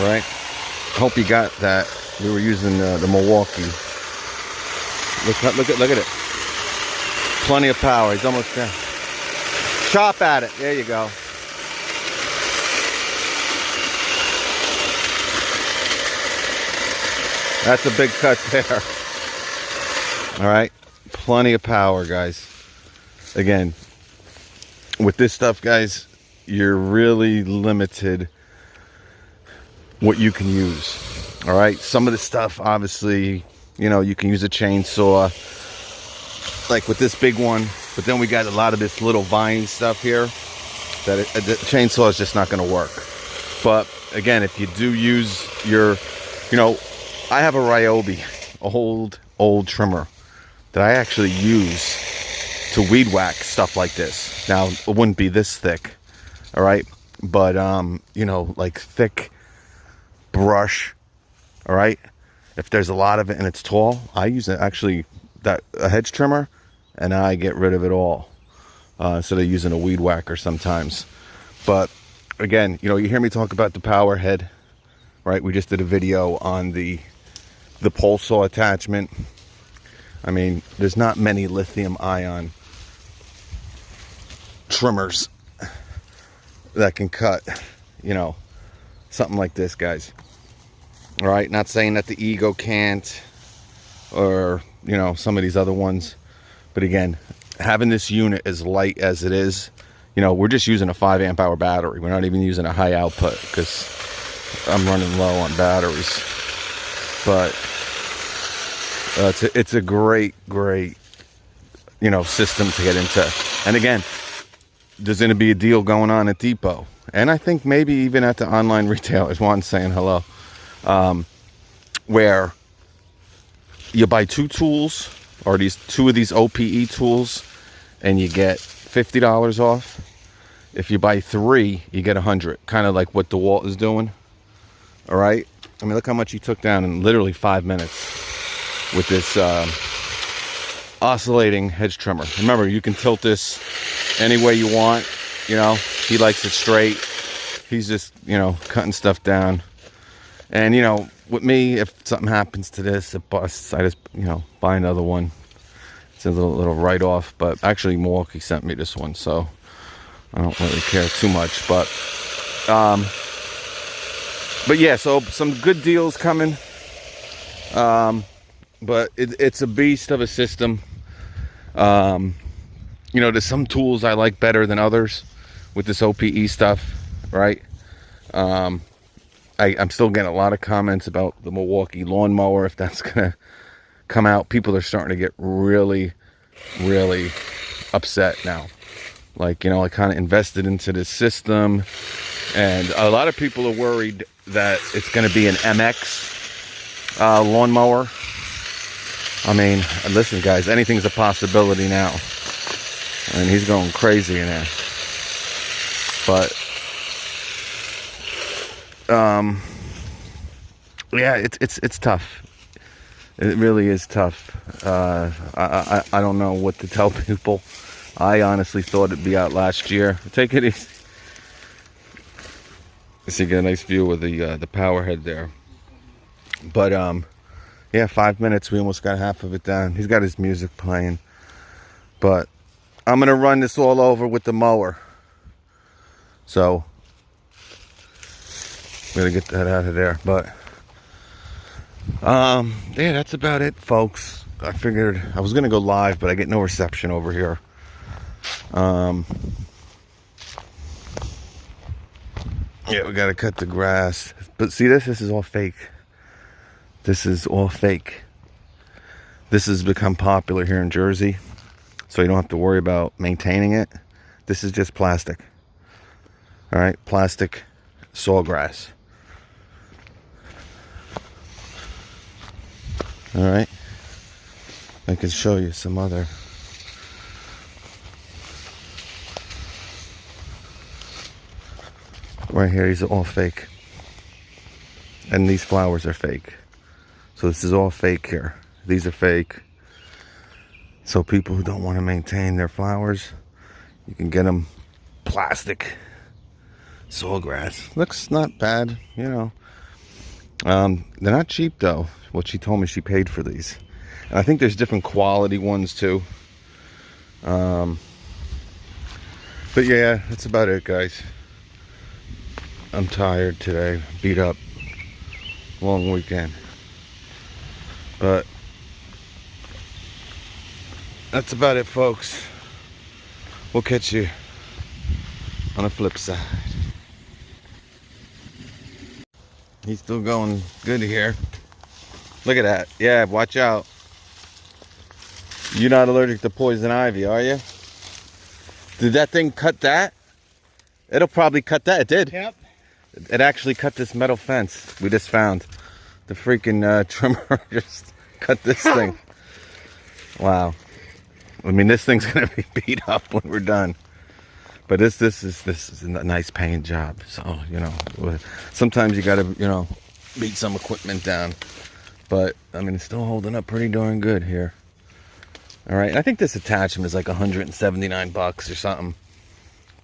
All right. Hope you got that. We were using the Milwaukee. Look at it. Plenty of power. He's almost there. Chop at it. There you go. That's a big cut there. All right. Plenty of power, guys. Again, with this stuff, guys, you're really limited what you can use. All right. Some of the stuff, obviously, you know, you can use a chainsaw, like with this big one. But then we got a lot of this little vine stuff here that the chainsaw is just not going to work. But again, if you do use your, you know, I have a Ryobi, old trimmer that I actually use to weed whack stuff like this. Now, it wouldn't be this thick, all right? But, you know, like thick brush, all right? If there's a lot of it and it's tall, I use it actually, a hedge trimmer, and I get rid of it all instead of using a weed whacker sometimes. But, again, you know, you hear me talk about the power head, right? We just did a video on the pole saw attachment. I mean, there's not many lithium ion trimmers that can cut, you know, something like this, guys. All right, not saying that the Ego can't, or, you know, some of these other ones. But again, having this unit as light as it is, you know, we're just using a 5 amp hour battery. We're not even using a high output because I'm running low on batteries. But it's a great, you know, system to get into. And again, there's going to be a deal going on at Depot, and I think maybe even at the online retailers. Juan's saying hello, where you buy 2 tools, or two of these OPE tools, and you get $50 off. If you buy 3, you get 100. Kind of like what DeWalt is doing. All right. I mean, look how much he took down in literally 5 minutes with this oscillating hedge trimmer. Remember, you can tilt this any way you want. You know, he likes it straight. He's just, you know, cutting stuff down. And, you know, with me, if something happens to this, it busts, I just, you know, buy another one. It's a little write-off. But actually, Milwaukee sent me this one, so I don't really care too much. But yeah, so some good deals coming. But it's a beast of a system. You know, there's some tools I like better than others with this OPE stuff, right? I'm still getting a lot of comments about the Milwaukee lawnmower, if that's gonna come out. People are starting to get really upset now. Like, you know, I kind of invested into this system, and a lot of people are worried that it's going to be an MX lawnmower. I mean, listen, guys, anything's a possibility now. And he's going crazy in there. But, yeah, it's tough. It really is tough. I don't know what to tell people. I honestly thought it'd be out last year. Take it easy. So you get a nice view of the power head there. But, yeah, 5 minutes. We almost got half of it done. He's got his music playing. But I'm going to run this all over with the mower. So, I'm going to get that out of there. But, yeah, that's about it, folks. I figured I was going to go live, but I get no reception over here. Yeah, we got to cut the grass. But see this? This is all fake. This is all fake. This has become popular here in Jersey, so you don't have to worry about maintaining it. This is just plastic. All right, plastic sawgrass. All right, I can show you some other. Right here, these are all fake. And these flowers are fake. So this is all fake here. These are fake. So people who don't want to maintain their flowers, you can get them plastic sawgrass. Looks not bad, you know. They're not cheap though. What she told me she paid for these. And I think there's different quality ones too. But yeah, that's about it, guys. I'm tired today, beat up, long weekend. But that's about it, folks. We'll catch you on the flip side. He's still going good here. Look at that. Yeah, watch out. You're not allergic to poison ivy, are you? Did that thing cut that? It'll probably cut that. It did. Yep. It actually cut this metal fence we just found. The freaking trimmer just cut this thing. Wow. I mean, this thing's gonna be beat up when we're done. But this is a nice paying job. So, you know, sometimes you gotta, you know, beat some equipment down. But I mean, it's still holding up pretty darn good here. All right, I think this attachment is like 179 bucks or something.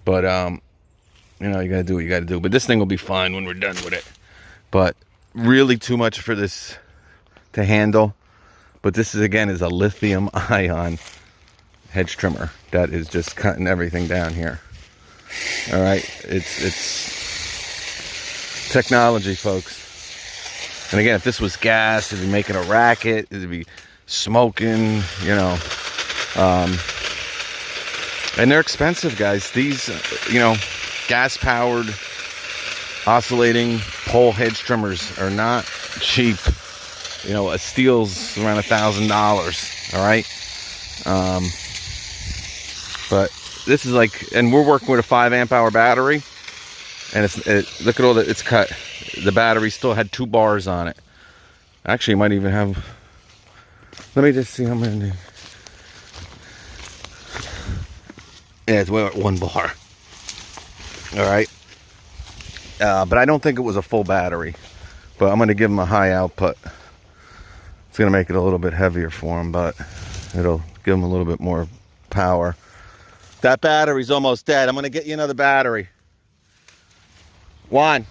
But you know, you gotta do what you gotta do. But this thing will be fine when we're done with it. But really too much for this to handle. But this is, again, is a lithium ion hedge trimmer that is just cutting everything down here. All right, it's technology, folks. And again, if this was gas, it'd be making a racket, it'd be smoking, you know. And they're expensive, guys. These, you know, gas-powered oscillating pole hedge trimmers are not cheap. You know, a Steel's around $1,000. All right. But this is like, and we're working with a 5 amp hour battery, and look at all that it's cut. The battery still had 2 bars on it. Actually, it might even have. Let me just see how many. Yeah, it's 1 bar. All right. But I don't think it was a full battery. But I'm going to give them a high output. It's going to make it a little bit heavier for them, but it'll give them a little bit more power. That battery's almost dead. I'm going to get you another battery. Juan.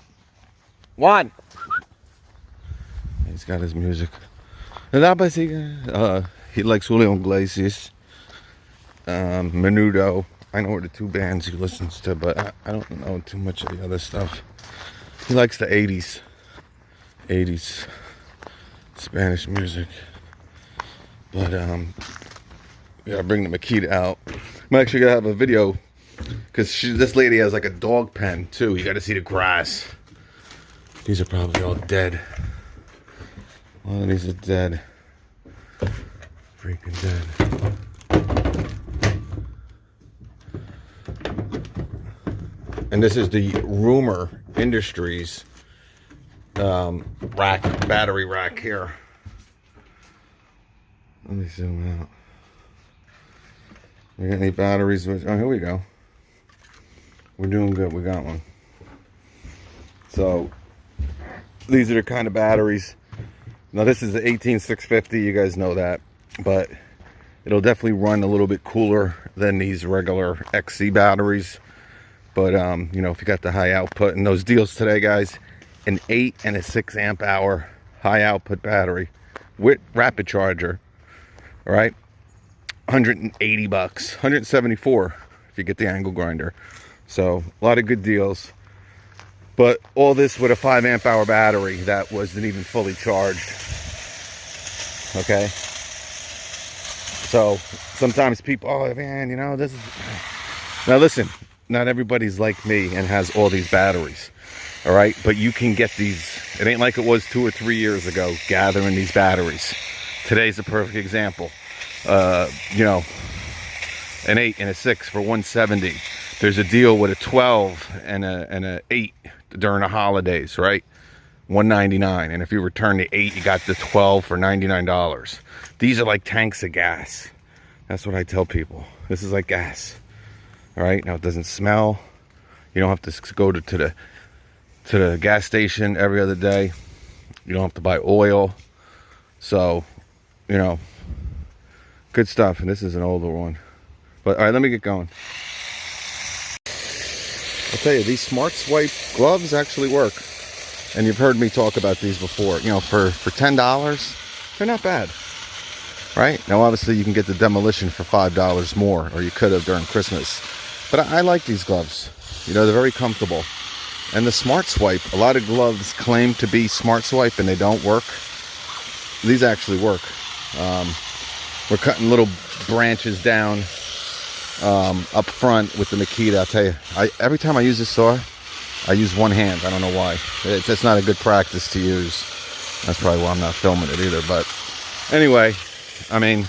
He's got his music. He likes Julio Iglesias, Menudo. I know the 2 bands he listens to, but I don't know too much of the other stuff. He likes the 80s Spanish music. But we gotta bring the Makita out. I'm actually gonna have a video, because this lady has like a dog pen too. You gotta see the grass. These are probably all dead. A lot of these are dead. Freaking dead. And this is the Rumor Industries battery rack here. Let me zoom out. We got any batteries? Oh, here we go. We're doing good. We got one. So these are the kind of batteries. Now this is the 18650. You guys know that, but it'll definitely run a little bit cooler than these regular XC batteries. But you know, if you got the high output, and those deals today, guys, an 8 and a 6 amp hour high output battery with rapid charger. All right, 180 bucks, 174 if you get the angle grinder. So a lot of good deals. But all this with a 5 amp hour battery that wasn't even fully charged. Okay. So sometimes people, oh man, you know, this is. Now listen, not everybody's like me and has all these batteries. All right, but you can get these. It ain't like it was 2 or 3 years ago gathering these batteries. Today's a perfect example. You know, an 8 and a 6 for 170. There's a deal with a 12 and a 8 during the holidays, right? 199. And if you return the 8, you got the 12 for $99. These are like tanks of gas. That's what I tell people. This is like gas. All right, now it doesn't smell. You don't have to go to the gas station every other day. You don't have to buy oil. So, you know, good stuff. And this is an older one. But all right, let me get going. I'll tell you, these Smart Swipe gloves actually work. And you've heard me talk about these before. You know, for $10, they're not bad. Right? Now, obviously, you can get the demolition for $5 more, or you could have during Christmas. But I like these gloves. You know, they're very comfortable. And the Smart Swipe, a lot of gloves claim to be Smart Swipe and they don't work. These actually work. We're cutting little branches down up front with the Makita. I'll tell you, every time I use this saw, I use one hand. I don't know why. It's not a good practice to use. That's probably why I'm not filming it either. But anyway, I mean,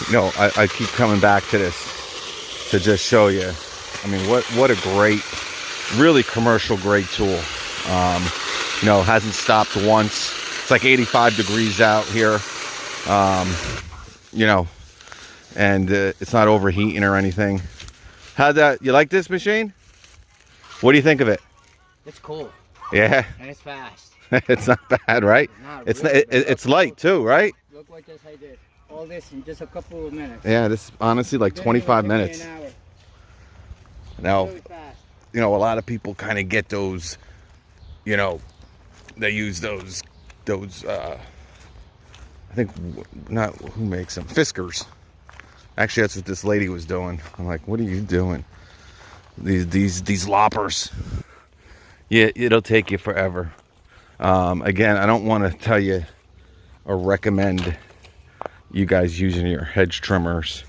you know, I keep coming back to this to just show you. I mean, what a great, really commercial grade tool. You know, hasn't stopped once. It's like 85 degrees out here. You know, and it's not overheating or anything. You like this machine? What do you think of it? It's cool. Yeah. And it's fast. It's not bad, right? It's light too, right? Look what just I did. All this in just a couple of minutes. Yeah, this is honestly like 25 minutes. An hour. Now, Really fast. you know, a lot of people kind of get those, you know, they use those I think, not, who makes them? Fiskars. Actually, that's what this lady was doing. I'm like, what are you doing? These loppers. Yeah, it'll take you forever. Again, I don't want to tell you or recommend you guys using your hedge trimmers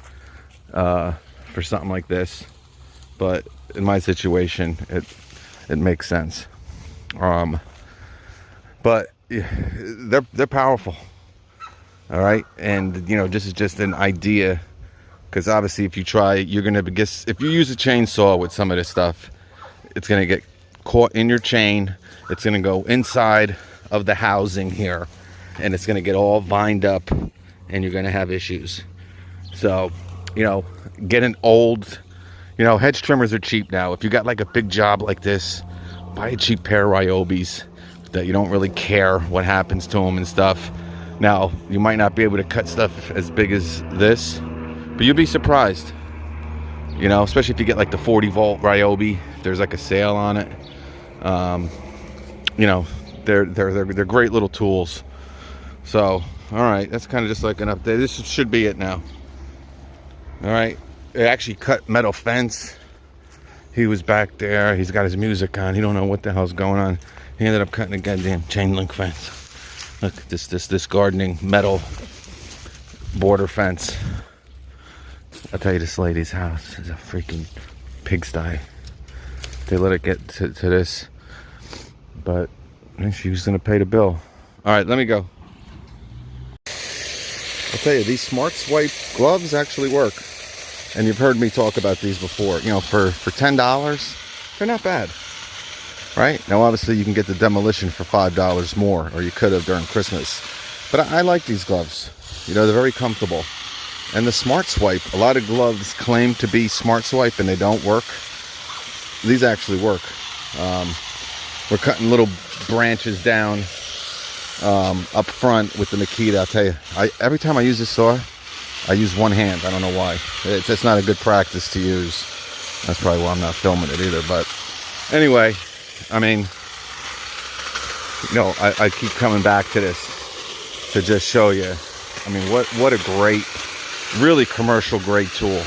for something like this, but in my situation, it makes sense. But they're powerful. All right, and you know, this is just an idea, because obviously if you try, you're gonna if you use a chainsaw with some of this stuff, it's gonna get caught in your chain. It's gonna go inside of the housing here, and it's gonna get all vined up, and you're gonna have issues. So, you know, get an old, you know, hedge trimmers are cheap now. If you got like a big job like this, buy a cheap pair of Ryobis that you don't really care what happens to them and stuff. Now, you might not be able to cut stuff as big as this, but you'll be surprised. You know, especially if you get like the 40 volt Ryobi, if there's like a sale on it. You know, they're great little tools. So, all right, that's kind of just like an update. This should be it now. All right, it actually cut metal fence. He was back there. He's got his music on. He don't know what the hell's going on. He ended up cutting a goddamn chain link fence. Look at this gardening metal border fence. I'll tell you, this lady's house is a freaking pigsty. They let it get to this, but she was gonna pay the bill. All right, let me go. I'll tell you, these Smart Swipe gloves actually work, and you've heard me talk about these before. You know, for $10, they're not bad. Right? Now, obviously, you can get the demolition for $5 more, or you could have during Christmas. But I like these gloves. You know, they're very comfortable. And the Smart Swipe, a lot of gloves claim to be Smart Swipe and they don't work. These actually work. We're cutting little branches down up front with the Makita. I'll tell you, every time I use this saw, I use one hand. I don't know why. It's not a good practice to use. That's probably why I'm not filming it either. But anyway, I mean, you know, I keep coming back to this to just show you. I mean, what a great, really commercial grade tool.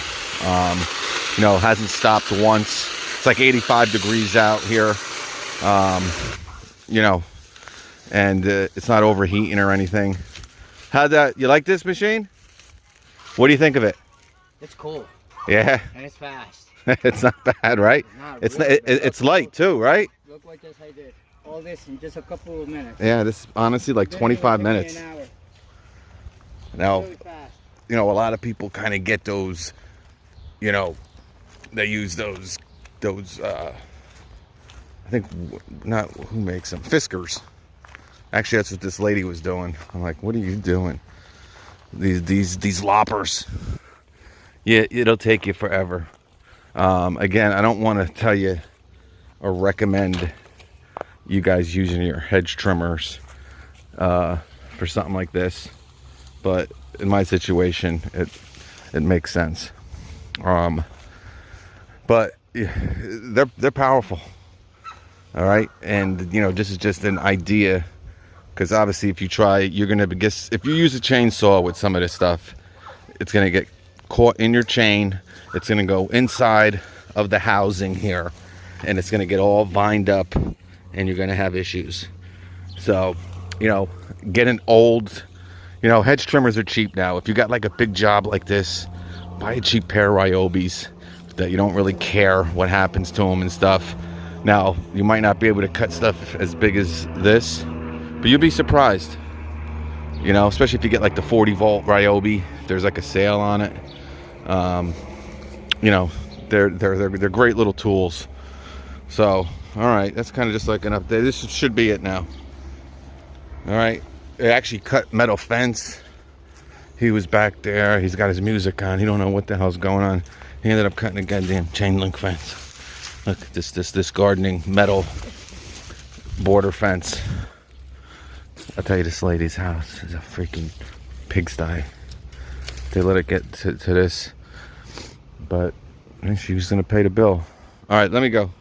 You know, hasn't stopped once. It's like 85 degrees out here. You know, and it's not overheating or anything. You like this machine? What do you think of it? It's cool. Yeah. And it's fast. It's not bad, right? It's light too, right? Look what just I did. All this in just a couple of minutes. Yeah, this is honestly like 25 minutes. An hour. Now, Really fast. you know, a lot of people kind of get those, you know, they use those I think, not, who makes them? Fiskars. Actually, that's what this lady was doing. I'm like, what are you doing? These loppers. Yeah, it'll take you forever. Again, I don't want to tell you or recommend you guys using your hedge trimmers for something like this, but in my situation, it makes sense. But they're powerful. All right, and you know, this is just an idea, because obviously if you try, you're gonna guess if you use a chainsaw with some of this stuff, it's gonna get caught in your chain. It's gonna go inside of the housing here, and it's gonna get all vined up, and you're gonna have issues. So, you know, get an old, you know, hedge trimmers are cheap now. If you got like a big job like this, buy a cheap pair of Ryobis that you don't really care what happens to them and stuff. Now, you might not be able to cut stuff as big as this, but you'll be surprised. You know, especially if you get like the 40 volt Ryobi, if there's like a sale on it. You know, they're great little tools. So, all right, that's kind of just like an update. This should be it now. All right, they actually cut metal fence. He was back there. He's got his music on. He don't know what the hell's going on. He ended up cutting a goddamn chain link fence. Look, this gardening metal border fence. I'll tell you, this lady's house is a freaking pigsty. They let it get to this, but she was gonna pay the bill. All right, let me go.